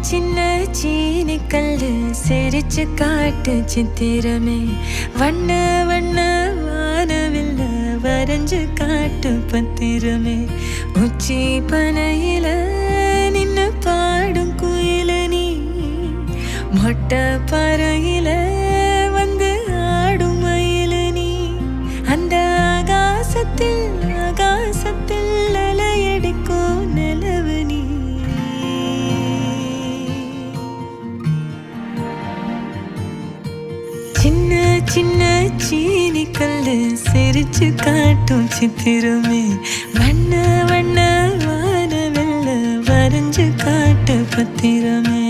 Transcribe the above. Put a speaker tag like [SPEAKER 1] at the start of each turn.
[SPEAKER 1] சின்ன சீனி கல்லு சிரிச்சு காட்டு சித்திரமே வண்ண வண்ண வானவில்ல வரைஞ்சு காட்டு பத்திரமே உச்சி பனையில நின்னு பாடும் குயில நீ மொட்டை பறையில வந்து ஆடும் மயில நீ அந்த ஆகாசத்தில் ஆகாசத்தில் அலையடிக்கும் நிலவு நீ சின்ன சின்ன சீனி கல்லு சிரிச்சு காட்டும் சித்திரமே வண்ண வண்ண வானவெல்ல வரைஞ்சு காட்டு பத்திரமே